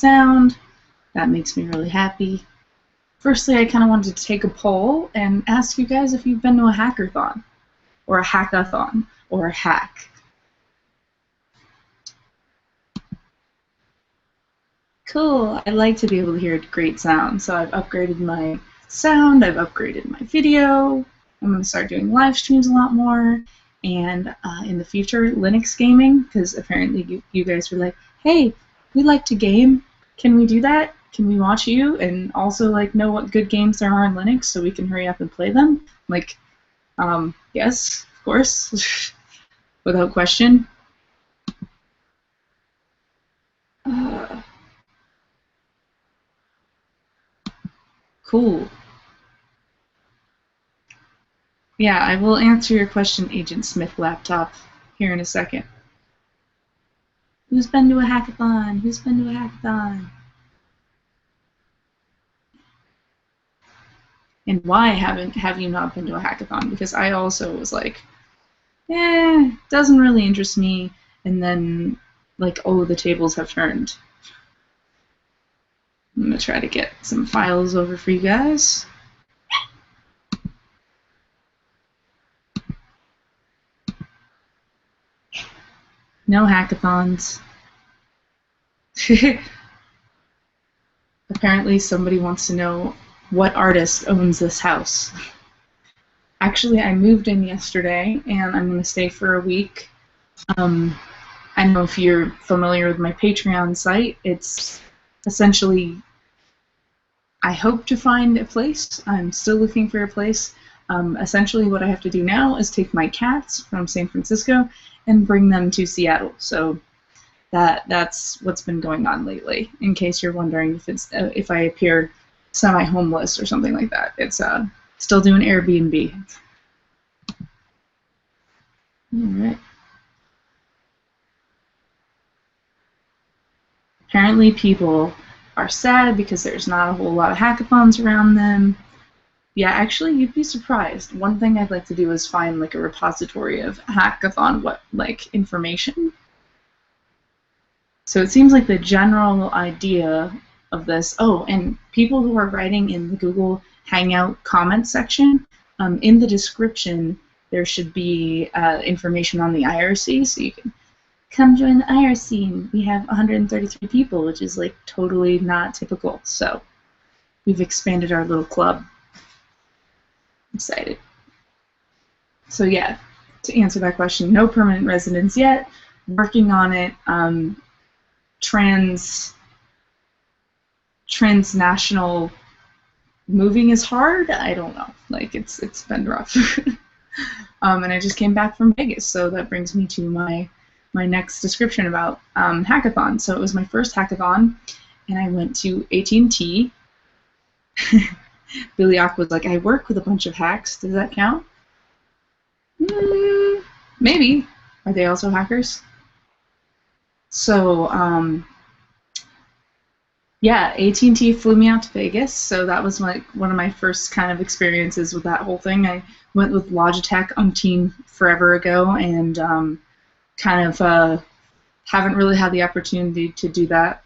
sound. That makes me really happy. Firstly, I kind of wanted to take a poll and ask you guys if you've been to a hackathon, or a hackathon, or a hack. Cool. I like to be able to hear great sound, so I've upgraded my sound, I've upgraded my video. I'm going to start doing live streams a lot more, and in the future, Linux gaming, because apparently you guys were like, hey, we like to game. Can we do that? Can we watch you and also like know what good games there are in Linux so we can hurry up and play them? Like, yes, of course, without question. Cool. Yeah, I will answer your question, Agent Smith Laptop, here in a second. Who's been to a hackathon? Who's been to a hackathon? And why have you not been to a hackathon? Because I also was like, doesn't really interest me. And then, like, oh, the tables have turned. I'm going to try to get some files over for you guys. No hackathons. Apparently somebody wants to know what artist owns this house. Actually, I moved in yesterday, and I'm going to stay for a week. I don't know if you're familiar with my Patreon site. It's essentially, I hope to find a place. I'm still looking for a place. Essentially, what I have to do now is take my cats from San Francisco and bring them to Seattle. So that's what's been going on lately. In case you're wondering if I appear semi-homeless or something like that, it's still doing Airbnb. All right. Apparently, people are sad because there's not a whole lot of hackathons around them. Yeah, actually, you'd be surprised. One thing I'd like to do is find like a repository of hackathon information. So it seems like the general idea of this. Oh, and people who are writing in the Google Hangout comment section, in the description there should be information on the IRC, so you can come join the IRC. And we have 133 people, which is like totally not typical. So we've expanded our little club. Excited. So yeah, to answer that question, no permanent residence yet. Working on it. Transnational moving is hard. I don't know. Like it's been rough. And I just came back from Vegas, so that brings me to my next description about hackathon. So it was my first hackathon, and I went to AT&T. Billy Ock was like, I work with a bunch of hacks. Does that count? Maybe. Are they also hackers? So, yeah, AT&T flew me out to Vegas, so that was one of my first kind of experiences with that whole thing. I went with Logitech umpteen forever ago, and kind of haven't really had the opportunity to do that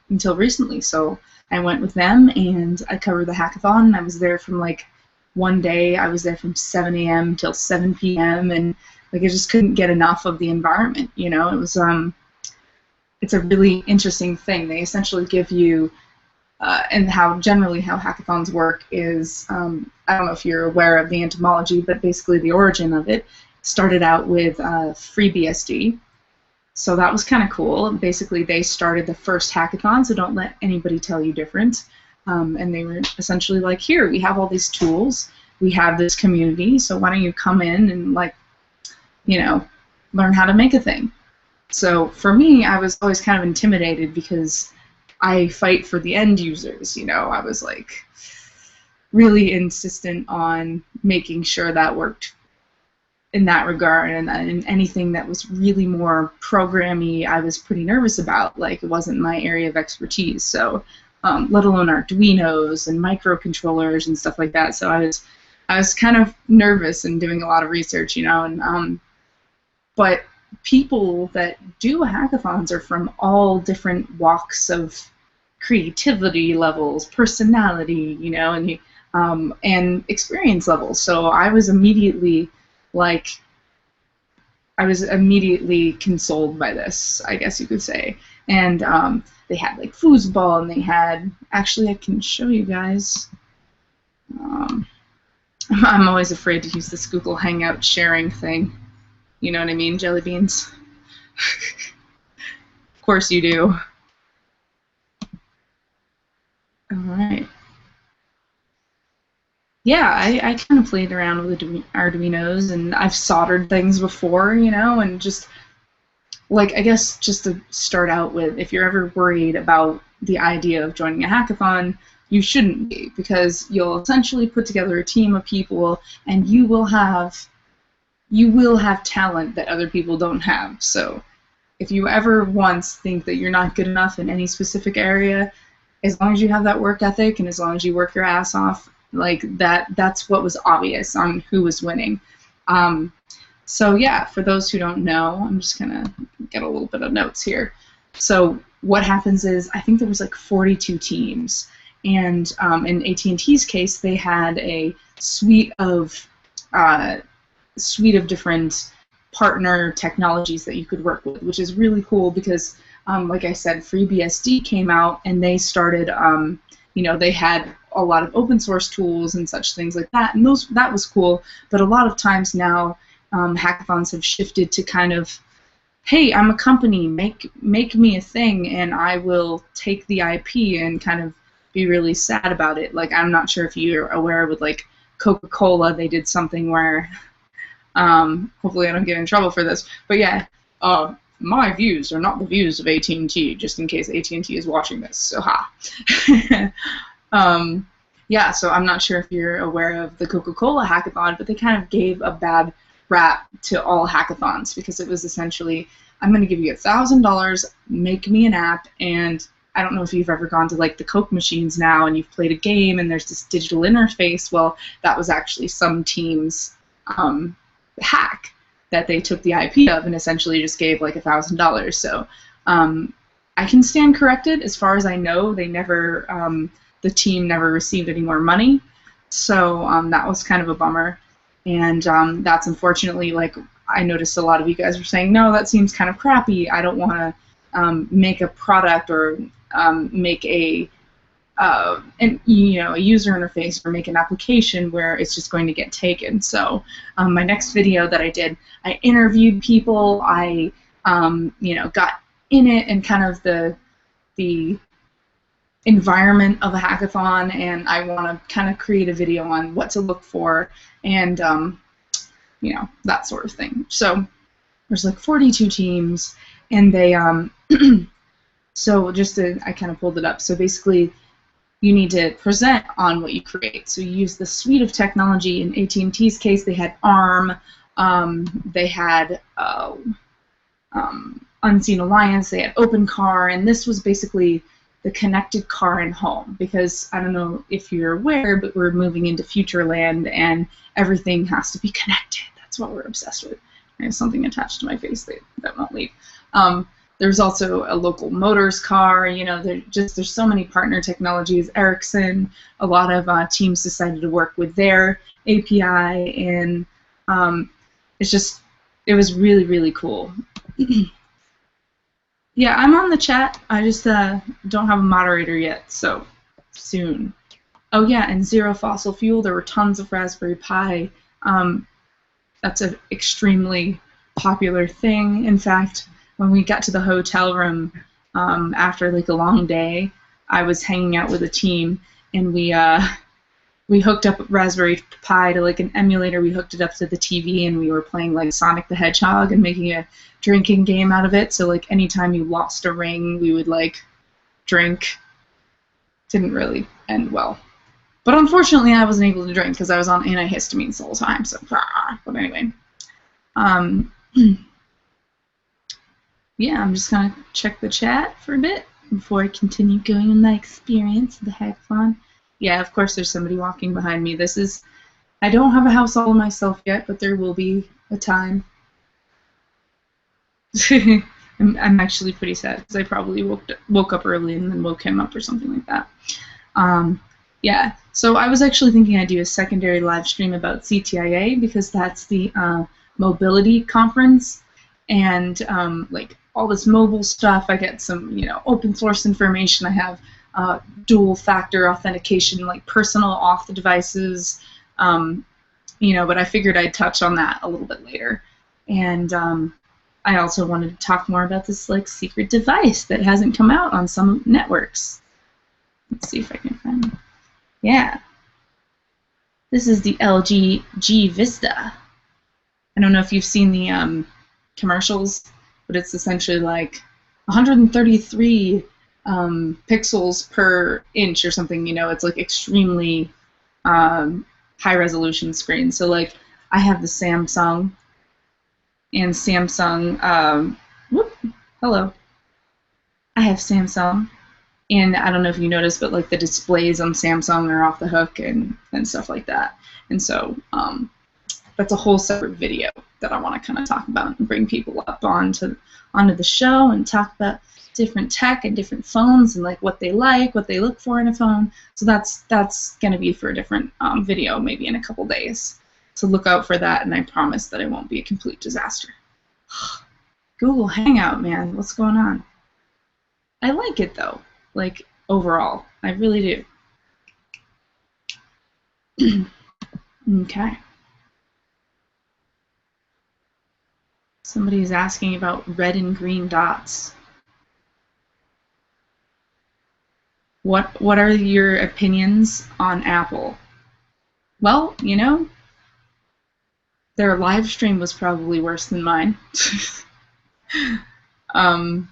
until recently. So I went with them, and I covered the hackathon. I was there from like one day. I was there from 7 a.m. till 7 p.m. and like I just couldn't get enough of the environment. You know, it was it's a really interesting thing. They essentially give you, and generally how hackathons work is, I don't know if you're aware of the entomology, but basically the origin of it started out with FreeBSD. So that was kind of cool. Basically, they started the first hackathon, so don't let anybody tell you different. And they were essentially like, here, we have all these tools, we have this community, so why don't you come in and, like, you know, learn how to make a thing. So for me, I was always kind of intimidated because I fight for the end users, you know. I was like really insistent on making sure that worked in that regard, and anything that was really more programmy, I was pretty nervous about. Like, it wasn't my area of expertise, so let alone Arduinos and microcontrollers and stuff like that. So I was kind of nervous and doing a lot of research, you know. And but people that do hackathons are from all different walks of creativity levels, personality, you know, and experience levels. So I was immediately like, I was immediately consoled by this, I guess you could say. And they had like foosball, and they had, actually I can show you guys. I'm always afraid to use this Google Hangout sharing thing. You know what I mean, Jelly Beans? Of course you do. All right. Yeah, I kind of played around with Arduinos, and I've soldered things before, you know, and just, like, I guess just to start out with, if you're ever worried about the idea of joining a hackathon, you shouldn't be, because you'll essentially put together a team of people, and you will have talent that other people don't have. So if you ever once think that you're not good enough in any specific area, as long as you have that work ethic and as long as you work your ass off, like that's what was obvious on who was winning. So yeah, for those who don't know, I'm just gonna get a little bit of notes here. So what happens is, I think there was like 42 teams, and in AT&T's case, they had a suite of different partner technologies that you could work with, which is really cool because, like I said, FreeBSD came out, and they started, you know, they had a lot of open source tools and such things like that, and that was cool. But a lot of times now, hackathons have shifted to kind of, hey, I'm a company, make me a thing, and I will take the IP and kind of be really sad about it. Like, I'm not sure if you're aware with like Coca-Cola, they did something where, hopefully I don't get in trouble for this, but yeah, my views are not the views of AT&T, just in case AT&T is watching this, so ha. Yeah, so I'm not sure if you're aware of the Coca-Cola hackathon, but they kind of gave a bad rap to all hackathons because it was essentially, I'm going to give you $1,000, make me an app, and I don't know if you've ever gone to like the Coke machines now and you've played a game and there's this digital interface. Well, that was actually some team's hack that they took the IP of and essentially just gave like $1,000. So I can stand corrected. As far as I know, they never, the team never received any more money. So that was kind of a bummer. And that's unfortunately, like, I noticed a lot of you guys were saying, no, that seems kind of crappy. I don't want to make a product or make a a user interface or make an application where it's just going to get taken. So my next video that I did, I interviewed people. I got in it and kind of the environment of a hackathon, and I want to kind of create a video on what to look for and that sort of thing. So there's like 42 teams, and they so I kind of pulled it up. So basically, you need to present on what you create. So you use the suite of technology. In AT&T's case, they had ARM, they had Unseen Alliance, they had OpenCar, and this was basically the connected car and home, because I don't know if you're aware, but we're moving into Futureland and everything has to be connected. That's what we're obsessed with. I have something attached to my face that won't leave. There's also a local motors car. There's so many partner technologies. Ericsson, a lot of teams decided to work with their API, and it was really, really cool. Yeah, I'm on the chat. I just don't have a moderator yet, so soon. Oh yeah, and zero fossil fuel. There were tons of Raspberry Pi. That's an extremely popular thing. In fact, when we got to the hotel room after like a long day, I was hanging out with a team, and we hooked up Raspberry Pi to like an emulator. We hooked it up to the TV, and we were playing like Sonic the Hedgehog and making a drinking game out of it. So like anytime you lost a ring, we would like drink. Didn't really end well. But unfortunately, I wasn't able to drink because I was on antihistamines the whole time. So, but anyway. Yeah, I'm just going to check the chat for a bit before I continue going on my experience of the hackathon. Yeah, of course there's somebody walking behind me. I don't have a house all myself yet, but there will be a time. I'm actually pretty sad because I probably woke up early and then woke him up or something like that. Yeah, so I was actually thinking I'd do a secondary live stream about CTIA because that's the mobility conference, and like all this mobile stuff. I get some, open source information. I have dual factor authentication, like personal off the devices, but I figured I'd touch on that a little bit later. And I also wanted to talk more about this like secret device that hasn't come out on some networks. Let's see if I can find it. Yeah. This is the LG G Vista. I don't know if you've seen the commercials, but it's essentially like 133 pixels per inch or something. It's like extremely high resolution screen. So like I have the Samsung, and Samsung, hello. I have Samsung. And I don't know if you noticed, but like the displays on Samsung are off the hook and stuff like that. And so that's a whole separate video that I want to kind of talk about and bring people up onto the show and talk about different tech and different phones and like what they like, what they look for in a phone. So that's going to be for a different video, maybe in a couple days. So look out for that, and I promise that it won't be a complete disaster. Google Hangout, man, what's going on? I like it though. Like, overall. I really do. Okay. Somebody's asking about red and green dots. What are your opinions on Apple? Well, their live stream was probably worse than mine. I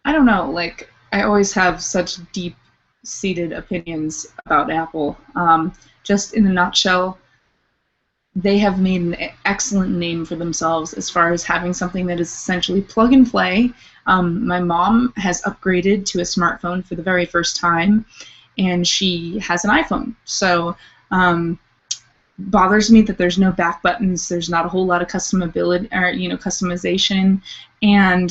don't know, like, I always have such deep-seated opinions about Apple. Just in a nutshell, they have made an excellent name for themselves as far as having something that is essentially plug and play. My mom has upgraded to a smartphone for the very first time, and she has an iPhone. So bothers me that there's no back buttons. There's not a whole lot of customability or customization, and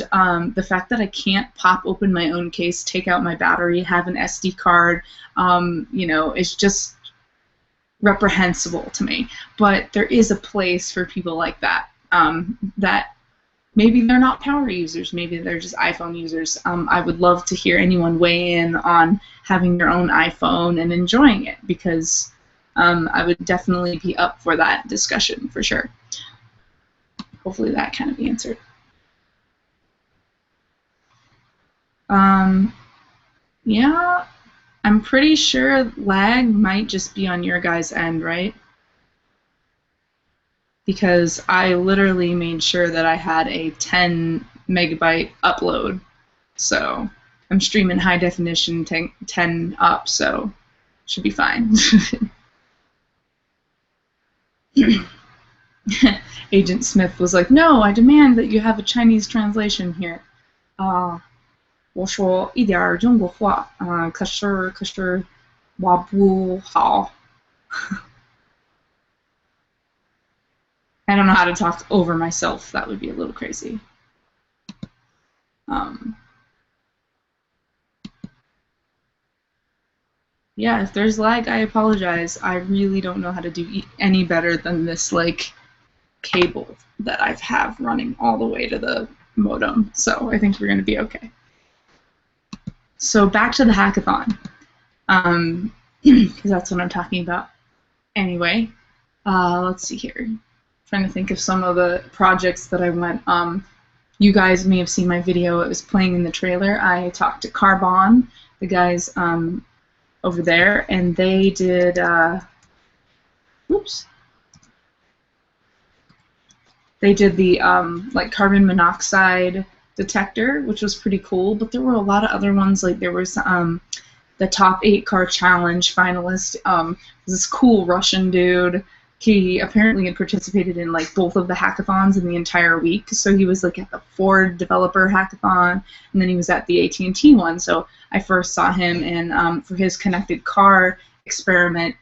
the fact that I can't pop open my own case, take out my battery, have an SD card, is just reprehensible to me. But there is a place for people like that. That maybe they're not power users, maybe they're just iPhone users. I would love to hear anyone weigh in on having their own iPhone and enjoying it, because I would definitely be up for that discussion for sure. Hopefully that kind of answered. Yeah, I'm pretty sure lag might just be on your guys' end, right? Because I literally made sure that I had a 10 megabyte upload. So I'm streaming high definition 10 up, so should be fine. Agent Smith was like, "No, I demand that you have a Chinese translation here." 我说一点中国话，可是我不好。I don't know how to talk over myself. That would be a little crazy. Yeah, if there's lag, I apologize. I really don't know how to do any better than this like cable that I have running all the way to the modem. So I think we're going to be okay. So back to the hackathon, because that's what I'm talking about. Anyway, let's see here. I'm trying to think of some of the projects that I went. You guys may have seen my video. It was playing in the trailer. I talked to Carbon, the guys over there, and they did. They did the like carbon monoxide detector, which was pretty cool, but there were a lot of other ones. Like there was the top 8 car challenge finalist, this cool Russian dude. He apparently had participated in like both of the hackathons in the entire week. So he was like at the Ford developer hackathon, and then he was at the AT&T one. So I first saw him, and for his connected car experiment,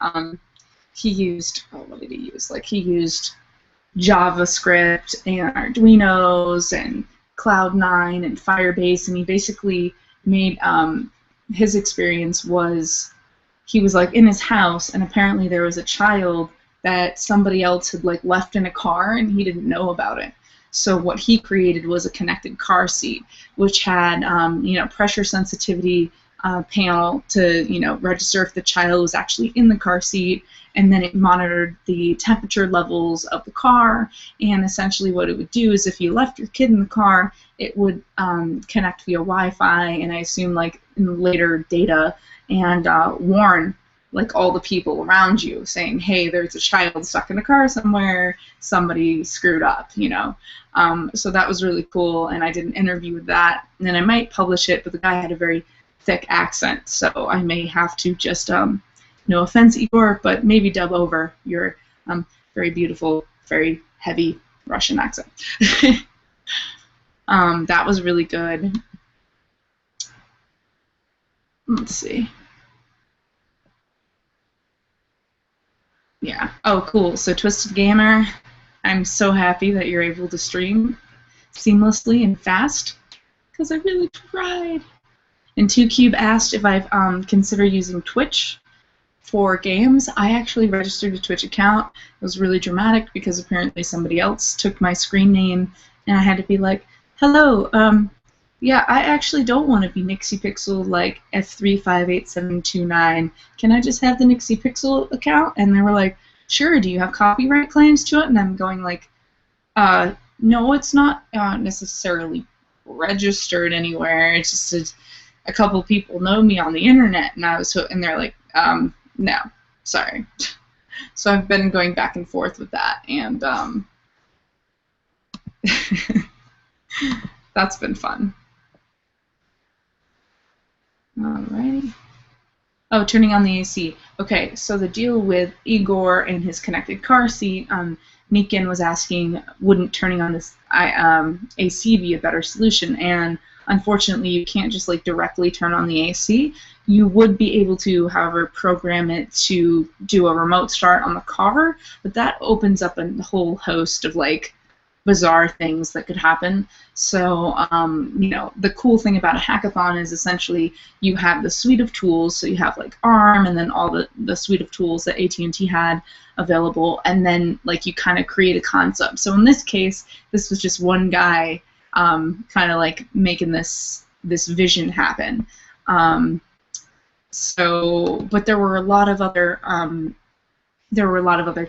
he used, what did he use? Like he used JavaScript and Arduinos and Cloud9 and Firebase, and he basically made his experience was he was like in his house, and apparently there was a child that somebody else had like left in a car, and he didn't know about it. So what he created was a connected car seat, which had pressure sensitivity panel to register if the child was actually in the car seat, and then it monitored the temperature levels of the car. And essentially what it would do is if you left your kid in the car, it would connect via Wi-Fi, and I assume like in later data, and warn like all the people around you, saying, hey, there's a child stuck in a car somewhere, somebody screwed up, so that was really cool, and I did an interview with that, and then I might publish it, but the guy had a very thick accent, so I may have to just, no offense, Igor, but maybe dub over your very beautiful, very heavy Russian accent. That was really good. Let's see. Yeah. Oh, cool. So Twisted Gamer, I'm so happy that you're able to stream seamlessly and fast, because I really tried. And 2Cube asked if I've considered using Twitch for games. I actually registered a Twitch account. It was really dramatic because apparently somebody else took my screen name, and I had to be like, hello, yeah, I actually don't want to be Nixie Pixel like F3587729. Can I just have the Nixie Pixel account? And they were like, sure, do you have copyright claims to it? And I'm going like, no, it's not necessarily registered anywhere. It's just a couple people know me on the internet, and they're like, no, sorry. So I've been going back and forth with that, and that's been fun. Alrighty. Oh, turning on the AC. Okay, so the deal with Igor and his connected car seat, Nikin was asking, wouldn't turning on this AC be a better solution? And unfortunately, you can't just like directly turn on the AC. You would be able to, however, program it to do a remote start on the car, but that opens up a whole host of like bizarre things that could happen. So, the cool thing about a hackathon is essentially you have the suite of tools. So you have like ARM, and then all the suite of tools that AT&T had available, and then like you kind of create a concept. So in this case, this was just one guy kind of like making this vision happen. But there were a lot of other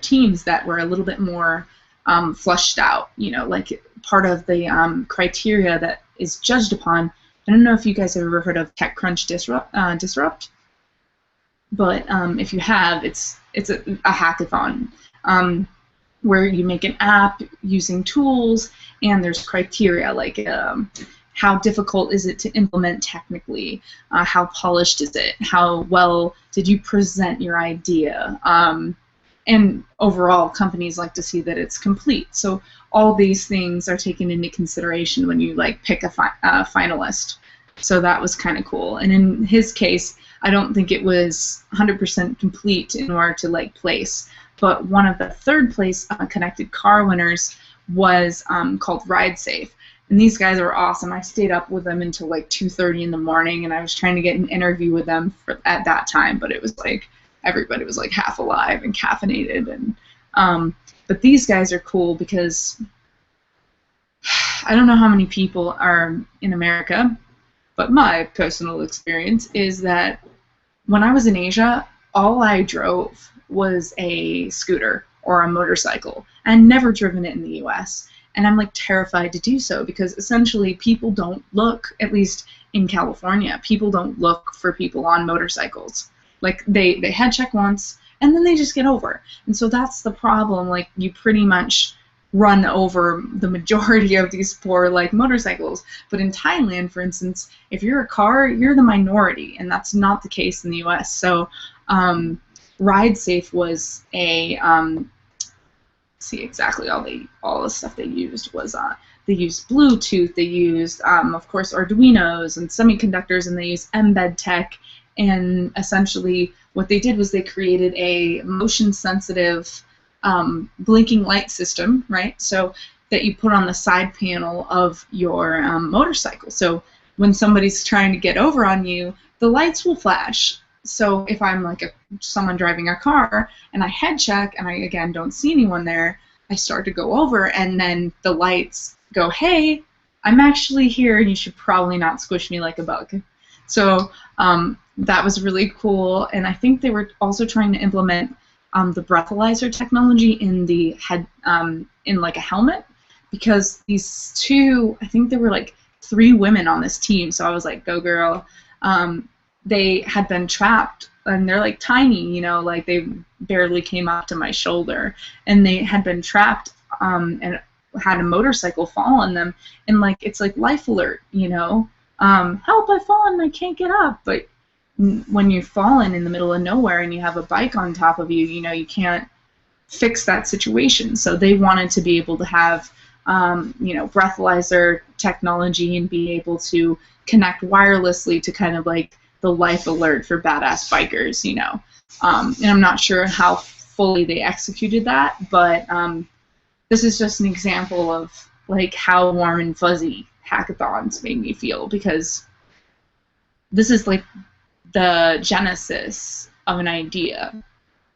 teams that were a little bit more flushed out, like part of the criteria that is judged upon. I don't know if you guys have ever heard of TechCrunch Disrupt, but if you have, it's a hackathon where you make an app using tools, and there's criteria like how difficult is it to implement technically, how polished is it, how well did you present your idea, and overall, companies like to see that it's complete. So all these things are taken into consideration when you like pick a finalist. So that was kind of cool. And in his case, I don't think it was 100% complete in order to like place. But one of the third place connected car winners was called Ride Safe. And these guys are awesome. I stayed up with them until like 2:30 in the morning, and I was trying to get an interview with them at that time, but it was like everybody was like half alive and caffeinated, and but these guys are cool because I don't know how many people are in America, but my personal experience is that when I was in Asia, all I drove was a scooter or a motorcycle, and never driven it in the US. And I'm like terrified to do so because essentially people don't look, at least in California, people don't look for people on motorcycles. Like they head check once and then they just get over. And so that's the problem. Like you pretty much run over the majority of these poor like motorcycles. But in Thailand, for instance, if you're a car, you're the minority, and that's not the case in the US. So Ride Safe was a see exactly all the stuff they used was they used Bluetooth, they used of course Arduinos and semiconductors, and they used embed tech. And essentially what they did was they created a motion sensitive blinking light system, right? So that you put on the side panel of your motorcycle. So when somebody's trying to get over on you, the lights will flash. So if I'm like someone driving a car and I head check and I again don't see anyone there, I start to go over and then the lights go, hey, I'm actually here and you should probably not squish me like a bug. So that was really cool, and I think they were also trying to implement the breathalyzer technology in the head, in like a helmet, because these two, I think there were like 3 women on this team, so I was like, go girl. They had been trapped, and they're like tiny, you know, like they barely came up to my shoulder, and they had been trapped and had a motorcycle fall on them, and like it's like life alert, you know, help, I've fallen, I can't get up. But when you've fallen in the middle of nowhere and you have a bike on top of you, you know, you can't fix that situation. So they wanted to be able to have, you know, breathalyzer technology and be able to connect wirelessly to kind of like the life alert for badass bikers, you know. And I'm not sure how fully they executed that, but this is just an example of like how warm and fuzzy hackathons made me feel, because this is like the genesis of an idea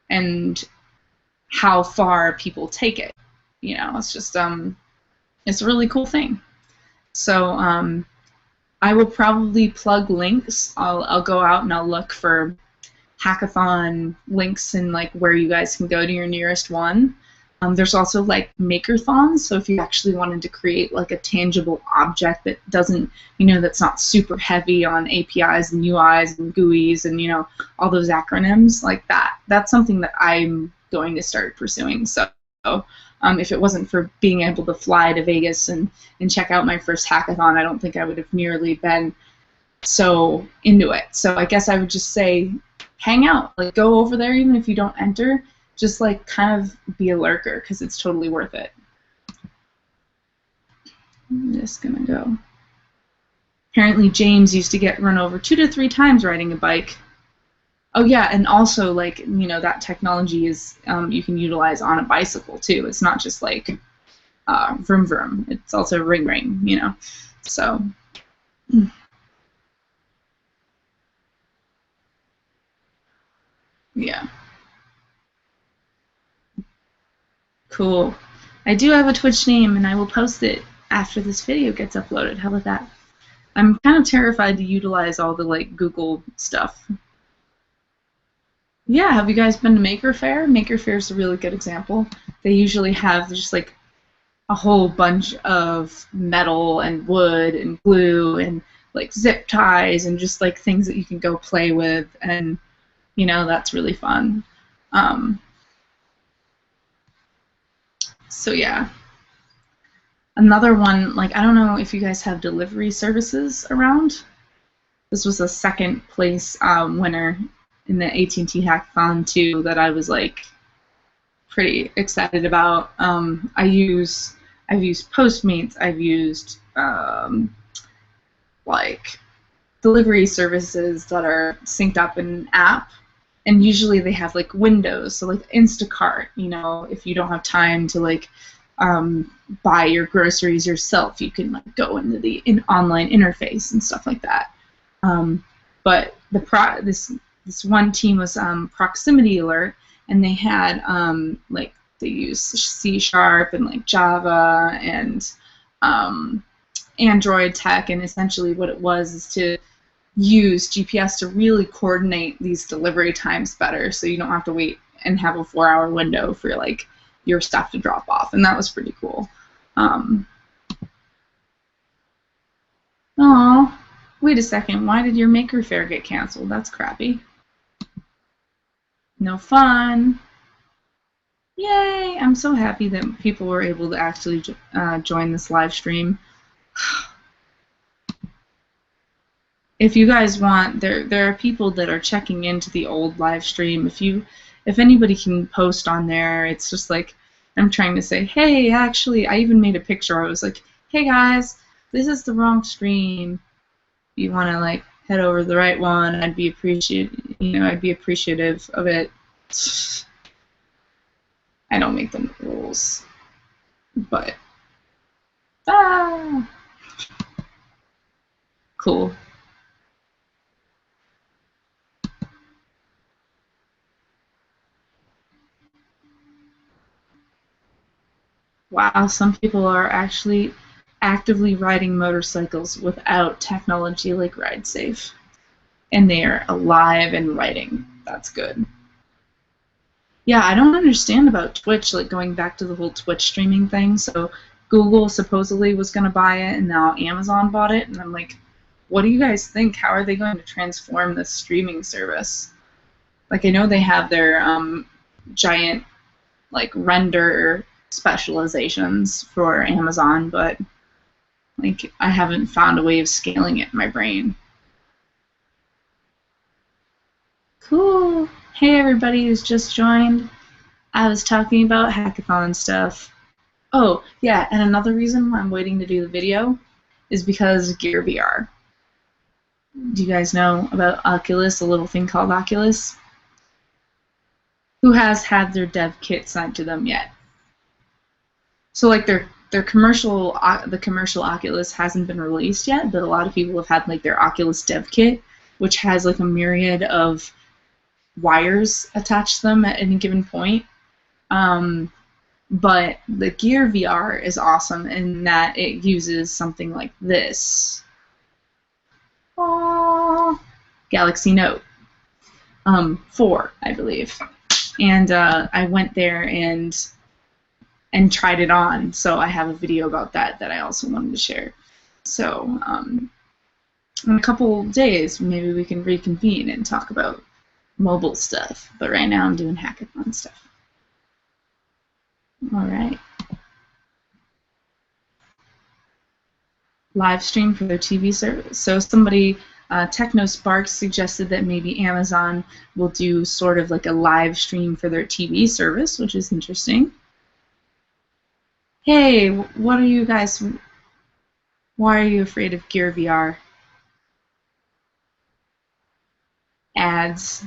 and how far people take it. You know, it's just it's a really cool thing. So I will probably plug links. I'll go out and I'll look for hackathon links and like where you guys can go to your nearest one. There's also like makerthons, so if you actually wanted to create like a tangible object that doesn't, you know, that's not super heavy on APIs and UIs and GUIs and, you know, all those acronyms like that, that's something that I'm going to start pursuing. So if it wasn't for being able to fly to Vegas and check out my first hackathon, I don't think I would have nearly been so into it. So I guess I would just say hang out, like go over there even if you don't enter. Just like kind of be a lurker, because it's totally worth it. I'm just gonna go. Apparently James used to get run over 2 to 3 times riding a bike. Oh yeah, and also like, you know, that technology is you can utilize on a bicycle too. It's not just like vroom vroom. It's also ring ring, you know. So. Yeah. Cool. I do have a Twitch name, and I will post it after this video gets uploaded. How about that? I'm kind of terrified to utilize all the like Google stuff. Yeah, have you guys been to Maker Faire? Maker Faire is a really good example. They usually have just like a whole bunch of metal and wood and glue and like zip ties and just like things that you can go play with, and you know, that's really fun. So yeah. Another one, like, I don't know if you guys have delivery services around. This was a second place winner in the AT&T Hackathon too that I was like pretty excited about. I've used Postmates. I've used like delivery services that are synced up in an app, and usually they have like windows. So like Instacart, you know, if you don't have time to like buy your groceries yourself, you can like go into the online interface and stuff like that. But this one team was Proximity Alert, and they had like they use C# and like Java and Android tech, and essentially what it was is to use GPS to really coordinate these delivery times better, so you don't have to wait and have a 4-hour window for like your stuff to drop off, and that was pretty cool. Oh, wait a second, why did your Maker Faire get canceled? That's crappy. No fun. Yay! I'm so happy that people were able to actually join this live stream. If you guys want, there are people that are checking into the old live stream. If anybody can post on there, it's just like I'm trying to say, hey, actually, I even made a picture. I was like, hey guys, this is the wrong stream. If you want to like head over to the right one, I'd be appreciative of it. I don't make the rules, but Ah, cool. Wow, some people are actually actively riding motorcycles without technology like Ride Safe, and they are alive and writing. That's good. Yeah, I don't understand about Twitch, like going back to the whole Twitch streaming thing. So Google supposedly was going to buy it, and now Amazon bought it, and I'm like, what do you guys think? How are they going to transform this streaming service? Like, I know they have their giant like render specializations for Amazon, but like I haven't found a way of scaling it in my brain. Cool. Hey, everybody who's just joined. I was talking about hackathon stuff. Oh, yeah, and another reason why I'm waiting to do the video is because Gear VR. Do you guys know about Oculus, a little thing called Oculus? Who has had their dev kit sent to them yet? So like their commercial the commercial Oculus hasn't been released yet, but a lot of people have had like their Oculus dev kit, which has like a myriad of wires attached to them at any given point. But the Gear VR is awesome in that it uses something like this. Aww. Galaxy Note 4, I believe. And I went there and tried it on, so I have a video about that I also wanted to share. So in a couple days, maybe we can reconvene and talk about mobile stuff. But right now I'm doing hackathon stuff. All right. Live stream for their TV service. So somebody, TechnoSparks, suggested that maybe Amazon will do sort of like a live stream for their TV service, which is interesting. Hey, what are you guys? Why are you afraid of Gear VR? Ads.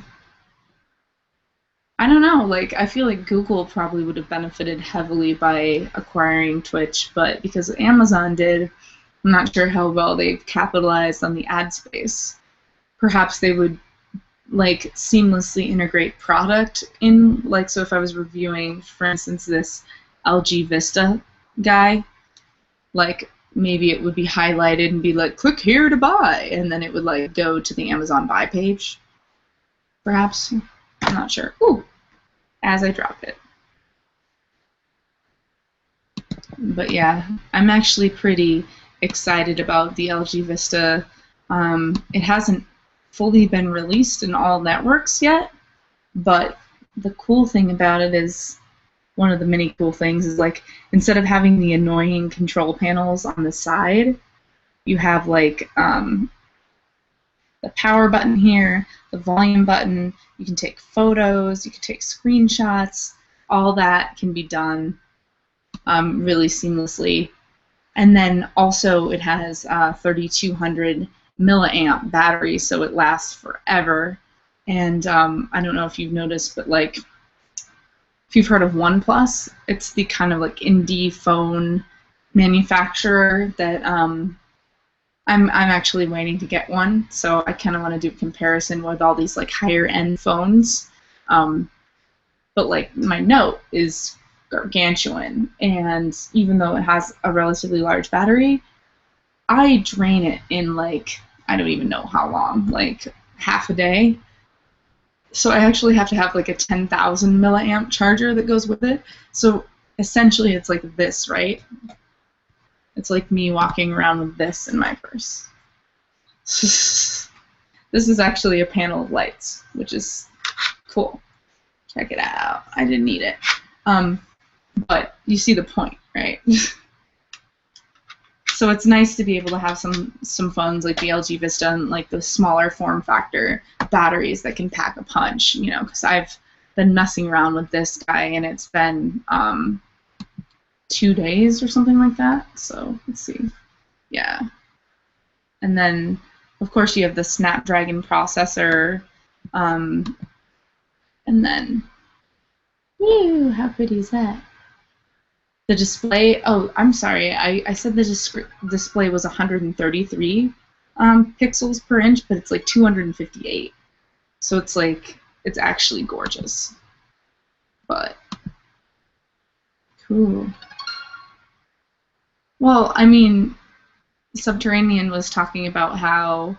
I don't know, like, I feel like Google probably would have benefited heavily by acquiring Twitch, but because Amazon did, I'm not sure how well they've capitalized on the ad space. Perhaps they would, like, seamlessly integrate product in, like, so if I was reviewing, for instance, this LG Vista guy, like, maybe it would be highlighted and be like, click here to buy, and then it would, like, go to the Amazon buy page, perhaps. I'm not sure. Ooh, as I drop it. But yeah, I'm actually pretty excited about the LG Vista. It hasn't fully been released in all networks yet, but the cool thing about it is, one of the many cool things is like, instead of having the annoying control panels on the side, you have like the power button here, the volume button, you can take photos, you can take screenshots, all that can be done really seamlessly. And then also it has 3,200 milliamp battery, so it lasts forever. And I don't know if you've noticed, but like, if you've heard of OnePlus, it's the kind of like indie phone manufacturer that I'm actually waiting to get one, so I kind of want to do a comparison with all these like higher end phones. But like my Note is gargantuan, and even though it has a relatively large battery, I drain it in like, I don't even know how long, like half a day. So I actually have to have like a 10,000 milliamp charger that goes with it. So essentially it's like this, right? It's like me walking around with this in my purse. This is actually a panel of lights, which is cool. Check it out. I didn't need it. But you see the point, right? So it's nice to be able to have some phones like the LG Vista and like the smaller form factor batteries that can pack a punch, you know, because I've been messing around with this guy and it's been 2 days or something like that. So let's see. Yeah. And then, of course, you have the Snapdragon processor. And then, woo, how pretty is that? The display, oh, I'm sorry, I said the display was 133 pixels per inch, but it's like 258. So it's like, it's actually gorgeous. But, cool. Well, I mean, Subterranean was talking about how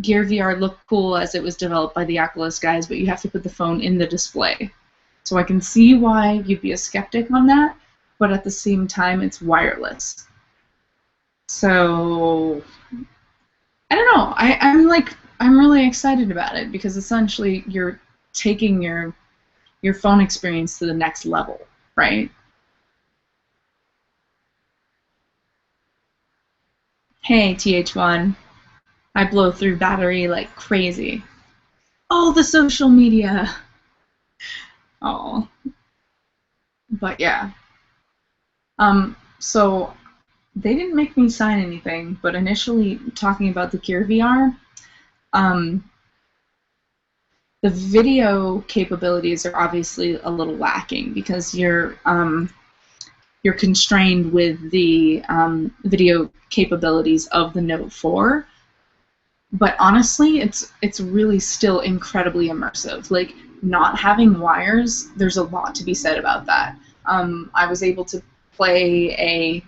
Gear VR looked cool as it was developed by the Oculus guys, but you have to put the phone in the display. So I can see why you'd be a skeptic on that, but at the same time, it's wireless. So I don't know. I'm really excited about it because essentially you're taking your phone experience to the next level, right? Hey, TH1, I blow through battery like crazy. Oh, the social media. Oh, but yeah. So they didn't make me sign anything, but initially talking about the Gear VR, um, the video capabilities are obviously a little lacking because you're constrained with the video capabilities of the Note 4. But honestly, it's really still incredibly immersive. Like, not having wires, there's a lot to be said about that. I was able to play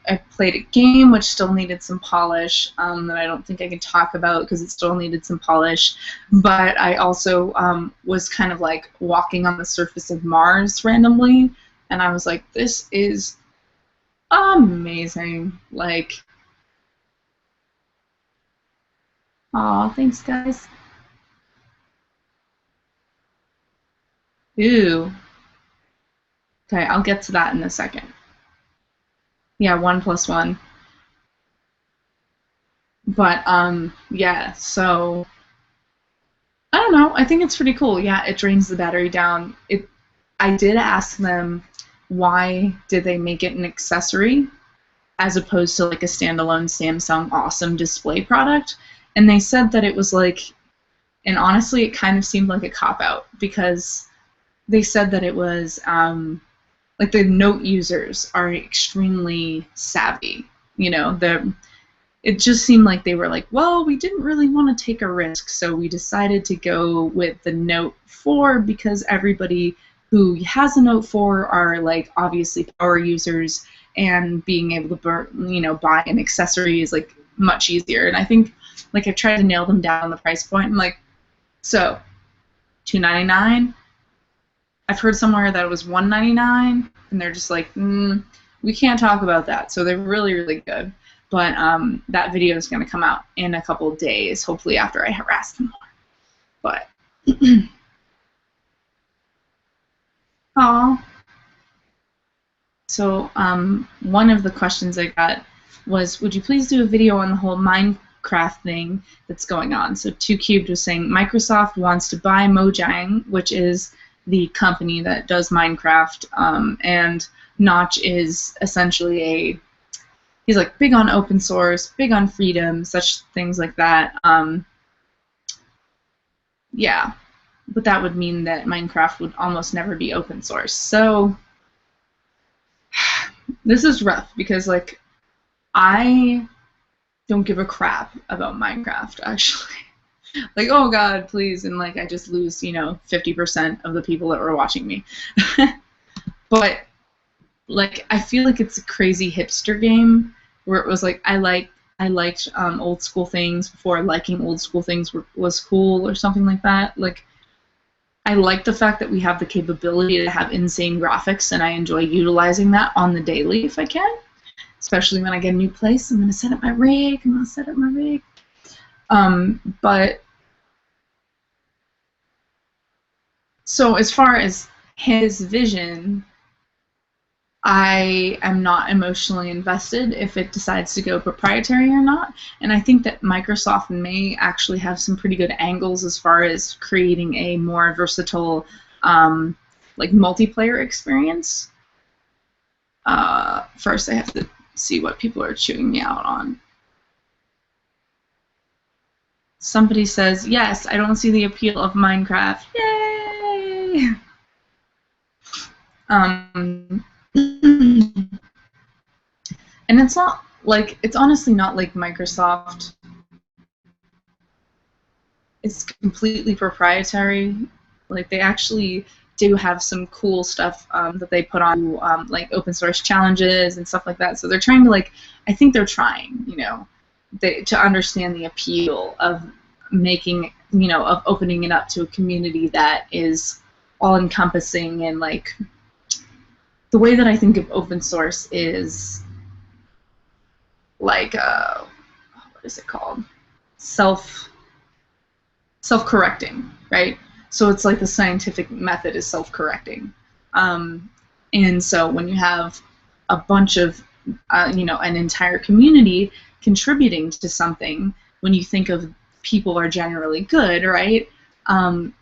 I played a game which still needed some polish that I don't think I can talk about because it still needed some polish. But I also was kind of like walking on the surface of Mars randomly, and I was like, this is amazing. Like, aw, thanks, guys. Ooh. Okay, I'll get to that in a second. Yeah, 1+1. But yeah, so I don't know. I think it's pretty cool. Yeah, it drains the battery down. I did ask them why did they make it an accessory as opposed to like a standalone Samsung awesome display product, and they said that it was like, and honestly, it kind of seemed like a cop out because they said that it was like the Note users are extremely savvy. You know, it just seemed like they were like, well, we didn't really want to take a risk, so we decided to go with the Note 4 because everybody who has a Note 4 are like obviously power users, and being able to buy an accessory is like much easier. And I think like I tried to nail them down on the price point. I'm like, so $299. I've heard somewhere that it was $199, and they're just like, we can't talk about that. So they're really, really good. But that video is going to come out in a couple of days, hopefully after I harass them more. But, aw. So one of the questions I got was, would you please do a video on the whole Minecraft thing that's going on? So 2Cubed was saying Microsoft wants to buy Mojang, which is the company that does Minecraft, and Notch is essentially he's like big on open source, big on freedom, such things like that. Yeah, but that would mean that Minecraft would almost never be open source. So this is rough because like I don't give a crap about Minecraft actually. Like, oh god, please, and like I just lose 50% of the people that were watching me. But like I feel like it's a crazy hipster game where it was like I liked old school things before liking old school things was cool or something like that. Like I like the fact that we have the capability to have insane graphics, and I enjoy utilizing that on the daily if I can. Especially when I get a new place, I'm gonna set up my rig. But so as far as his vision, I am not emotionally invested if it decides to go proprietary or not. And I think that Microsoft may actually have some pretty good angles as far as creating a more versatile like multiplayer experience. First, I have to see what people are chewing me out on. Somebody says, yes, I don't see the appeal of Minecraft. Yay! Um, and it's not like, it's honestly not like Microsoft is completely proprietary. Like, they actually do have some cool stuff that they put on, like open source challenges and stuff like that. So they're trying to, like, I think they're trying, you know, to understand the appeal of making, you know, of opening it up to a community that is all encompassing. And like, the way that I think of open source is like, what is it called? Self-correcting, right? So it's like the scientific method is self-correcting. And so when you have a bunch of, you know, an entire community contributing to something, when you think of people are generally good, right?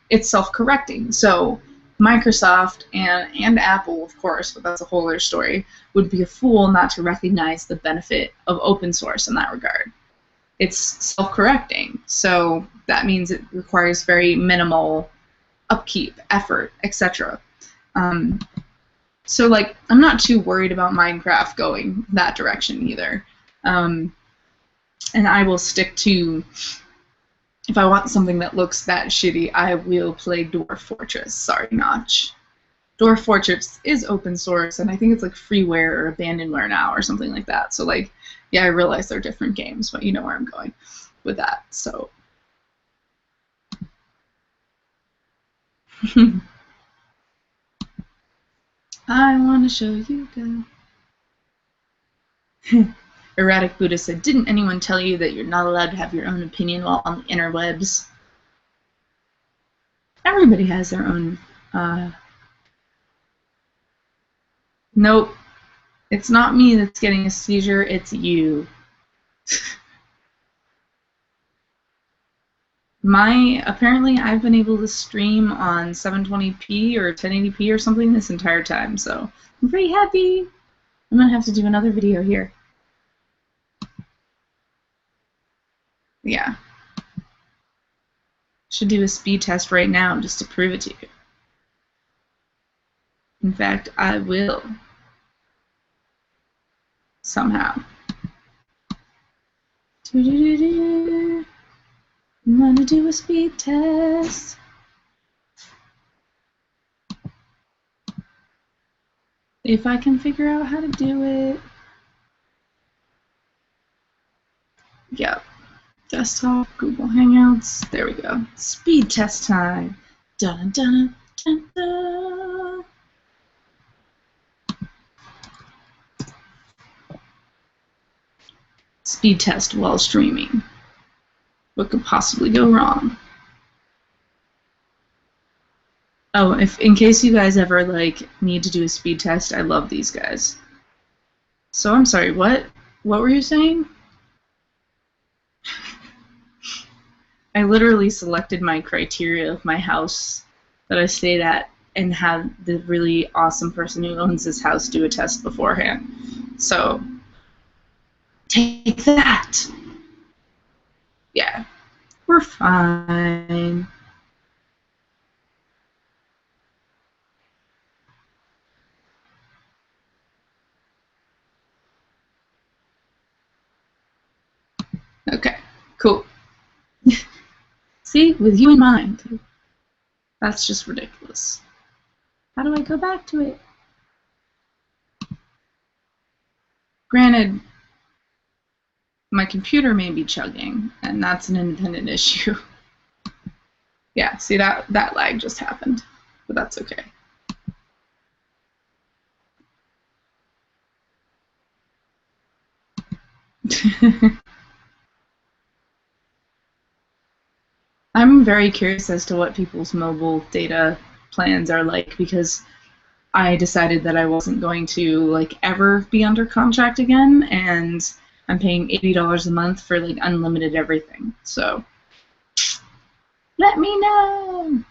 It's self-correcting. So Microsoft and Apple, of course, but that's a whole other story, would be a fool not to recognize the benefit of open source in that regard. It's self-correcting, so that means it requires very minimal upkeep, effort, etc. So, like, I'm not too worried about Minecraft going that direction either. And I will stick to, if I want something that looks that shitty, I will play Dwarf Fortress. Sorry, Notch. Dwarf Fortress is open source, and I think it's like freeware or abandonware now or something like that. So, like, yeah, I realize they're different games, but you know where I'm going with that. So, I want to show you guys. Erratic Buddha said, "Didn't anyone tell you that you're not allowed to have your own opinion while on the interwebs?" Everybody has their own. Nope, it's not me that's getting a seizure. It's you. Apparently I've been able to stream on 720p or 1080p or something this entire time, so I'm pretty happy. I'm gonna have to do another video here. Yeah. Should do a speed test right now just to prove it to you. In fact, I will. Somehow. I'm gonna do a speed test. If I can figure out how to do it. Yep. Desktop, Google Hangouts. There we go. Speed test time. Dun dun dun dun. Speed test while streaming. What could possibly go wrong? Oh, in case you guys ever like need to do a speed test, I love these guys. So I'm sorry, what? What were you saying? I literally selected my criteria of my house that I stayed at and had the really awesome person who owns this house do a test beforehand. So, take that! Yeah, we're fine. Okay, cool. See, with you in mind. That's just ridiculous. How do I go back to it? Granted, my computer may be chugging, and that's an independent issue. Yeah, see, that lag just happened, but that's okay. I'm very curious as to what people's mobile data plans are like, because I decided that I wasn't going to like ever be under contract again, and I'm paying $80 a month for like unlimited everything. So let me know.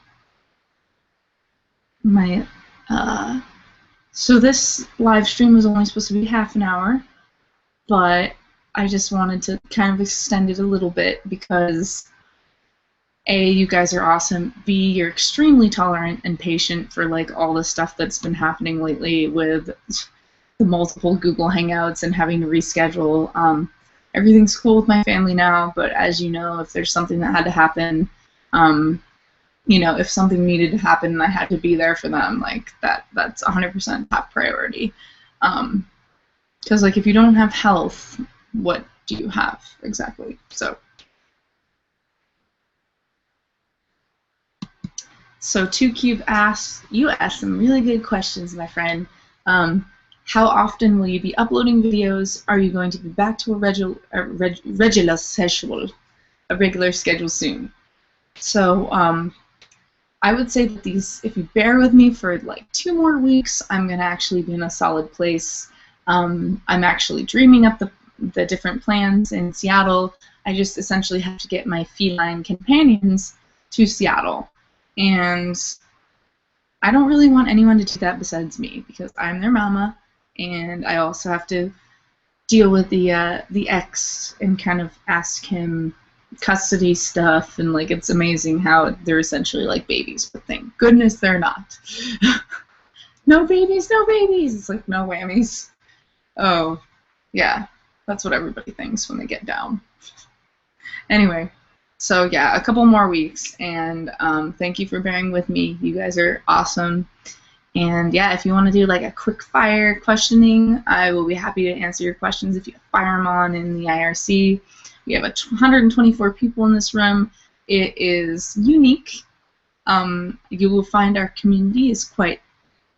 So this live stream was only supposed to be half an hour, but I just wanted to kind of extend it a little bit because A, you guys are awesome. B, you're extremely tolerant and patient for like all the stuff that's been happening lately with the multiple Google Hangouts and having to reschedule. Everything's cool with my family now, but as you know, if there's something that had to happen, um, if something needed to happen and I had to be there for them, like that's 100% top priority. Because like if you don't have health, what do you have exactly? So 2Cube asks, you asked some really good questions, my friend. How often will you be uploading videos? Are you going to be back to a regular schedule soon? So I would say that if you bear with me for like 2 more weeks, I'm going to actually be in a solid place. I'm actually dreaming up the different plans in Seattle. I just essentially have to get my feline companions to Seattle. And I don't really want anyone to do that besides me because I'm their mama, and I also have to deal with the ex and kind of ask him custody stuff, and like it's amazing how they're essentially like babies, but thank goodness they're not. No babies, no babies. It's like no whammies. Oh, yeah, that's what everybody thinks when they get down. Anyway, so yeah, a couple more weeks, and thank you for bearing with me. You guys are awesome. And yeah, if you want to do like a quick fire questioning, I will be happy to answer your questions if you fire them on in the IRC. We have 124 people in this room. It is unique. You will find our community is quite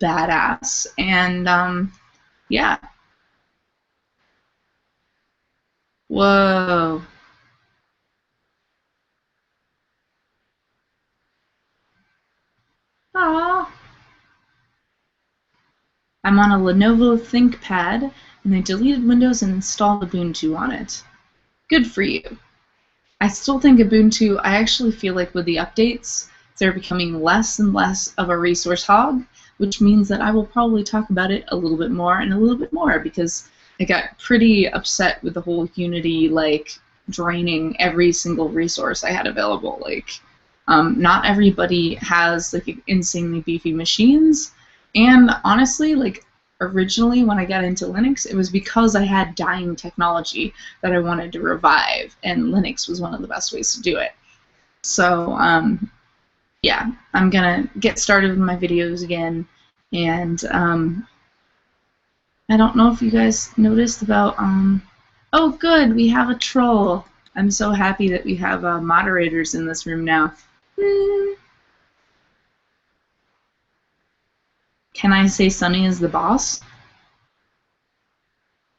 badass, and yeah. Whoa. Aww. I'm on a Lenovo ThinkPad, and I deleted Windows and installed Ubuntu on it. Good for you. I still think Ubuntu, I actually feel like with the updates, they're becoming less and less of a resource hog, which means that I will probably talk about it a little bit more and a little bit more because I got pretty upset with the whole Unity, like, draining every single resource I had available. Like, not everybody has, like, insanely beefy machines, and honestly, like, originally when I got into Linux, it was because I had dying technology that I wanted to revive, and Linux was one of the best ways to do it. So, yeah, I'm going to get started with my videos again, and I don't know if you guys noticed about, oh good, we have a troll. I'm so happy that we have moderators in this room now. Can I say Sunny is the boss?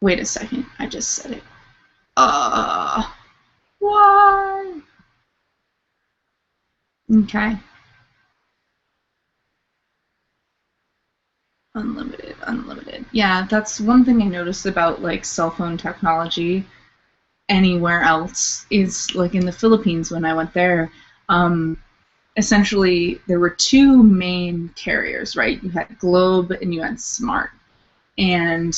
Wait a second, I just said it. Why? Okay. Unlimited, unlimited. Yeah, that's one thing I noticed about like cell phone technology anywhere else is like in the Philippines when I went there. Essentially, there were 2 main carriers, right? You had Globe and you had Smart, and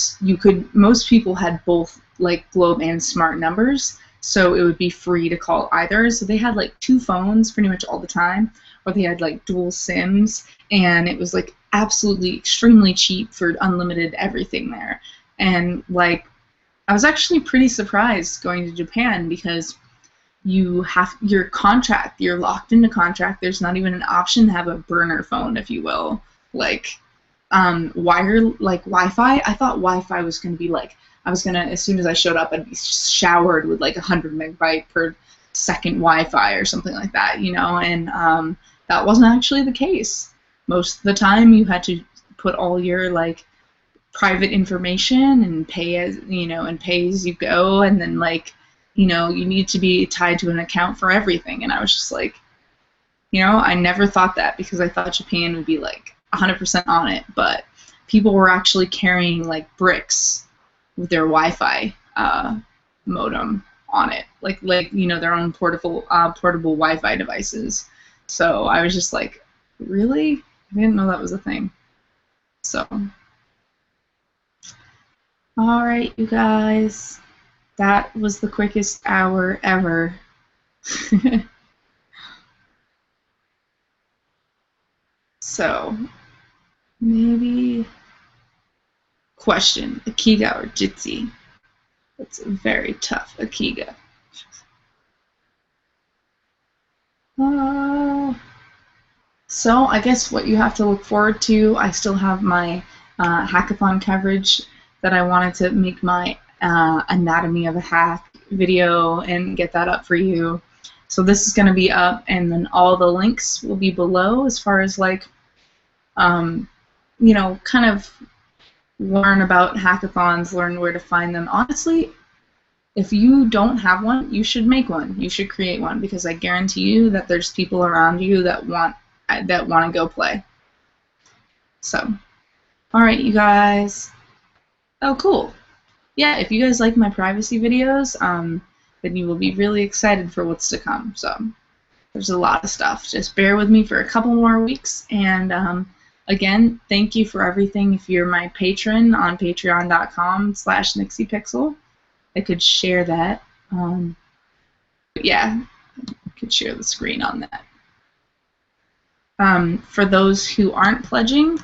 most people had both like Globe and Smart numbers, so it would be free to call either. So they had like 2 phones pretty much all the time, or they had like dual SIMs, and it was like absolutely extremely cheap for unlimited everything there. And like I was actually pretty surprised going to Japan because you have you're locked into contract. There's not even an option to have a burner phone, if you will. Like Wi-Fi. I thought Wi-Fi was going to be like, I was going to, as soon as I showed up, I'd be showered with like 100 megabyte per second Wi-Fi or something like that, and that wasn't actually the case. Most of the time you had to put all your like private information and pay as you go, and then like you need to be tied to an account for everything. And I was just like, I never thought that because I thought Japan would be like 100% on it, but people were actually carrying like bricks with their Wi-Fi modem on it, like their own portable Wi-Fi devices. So I was just like, really? I didn't know that was a thing. So, all right, you guys, that was the quickest hour ever. So maybe question, Akiga or Jitsi? That's a very tough Akiga. So I guess what you have to look forward to, I still have my hackathon coverage that I wanted to make my anatomy of a hack video and get that up for you. So this is going to be up, and then all the links will be below as far as like, you know, kind of learn about hackathons, learn where to find them. Honestly, if you don't have one, you should make one. You should create one, because I guarantee you that there's people around you that want to go play. So, all right, you guys. Oh, cool. Yeah, if you guys like my privacy videos, then you will be really excited for what's to come. So, there's a lot of stuff. Just bear with me for a couple more weeks, and again, thank you for everything. If you're my patron on patreon.com/NixiePixel, I could share that. But yeah, I could share the screen on that. For those who aren't pledging,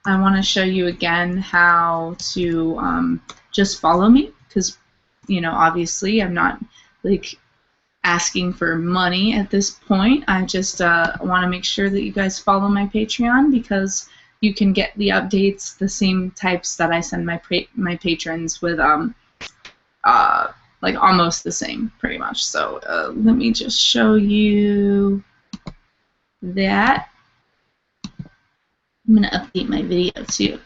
I want to show you again how to just follow me, because, you know, obviously I'm not like asking for money at this point. I just want to make sure that you guys follow my Patreon, because you can get the updates, the same types that I send my patrons with, like almost the same, pretty much. So let me just show you that. I'm going to update my video too,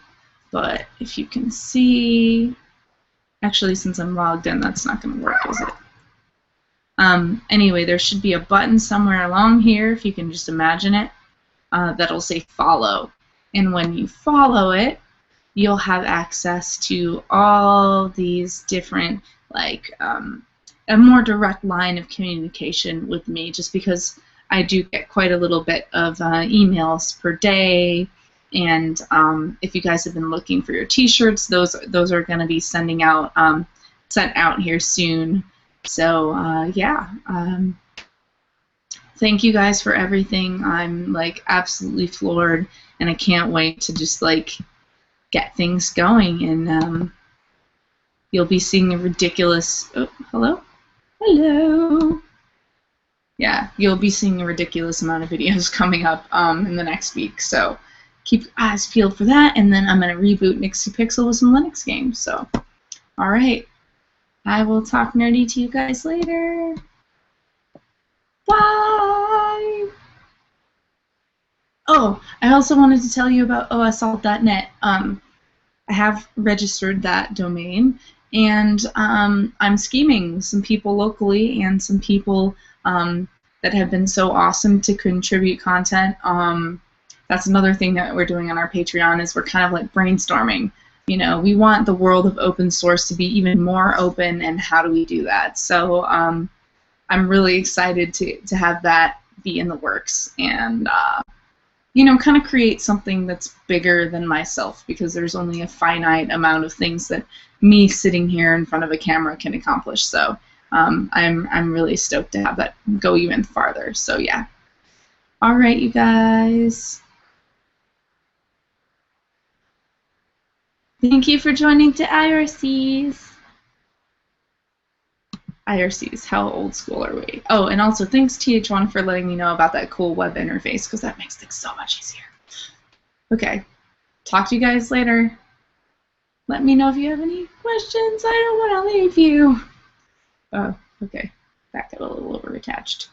but if you can see, actually since I'm logged in, that's not going to work, is it? Anyway, there should be a button somewhere along here, if you can just imagine it, that'll say follow. And when you follow it, you'll have access to all these different, like, a more direct line of communication with me, just because I do get quite a little bit of emails per day. And if you guys have been looking for your T-shirts, those are going to be sent out here soon. So yeah, thank you guys for everything. I'm like absolutely floored, and I can't wait to just like get things going. And you'll be seeing a ridiculous. Oh, hello, hello. Yeah, you'll be seeing a ridiculous amount of videos coming up in the next week. So keep your eyes peeled for that, and then I'm going to reboot NixiePixel with some Linux games. So, all right. I will talk nerdy to you guys later. Bye! Oh, I also wanted to tell you about osalt.net. I have registered that domain, and I'm scheming with some people locally and some people that have been so awesome to contribute content. That's another thing that we're doing on our Patreon, is we're kind of like brainstorming. You know, we want the world of open source to be even more open, and how do we do that? So I'm really excited to have that be in the works, and you know, kind of create something that's bigger than myself, because there's only a finite amount of things that me sitting here in front of a camera can accomplish. So I'm really stoked to have that go even farther. So yeah. All right, you guys. Thank you for joining to IRCs. IRCs, how old school are we? Oh, and also thanks TH1 for letting me know about that cool web interface, because that makes things so much easier. Okay, talk to you guys later. Let me know if you have any questions. I don't want to leave you. Oh, okay, that got a little over attached.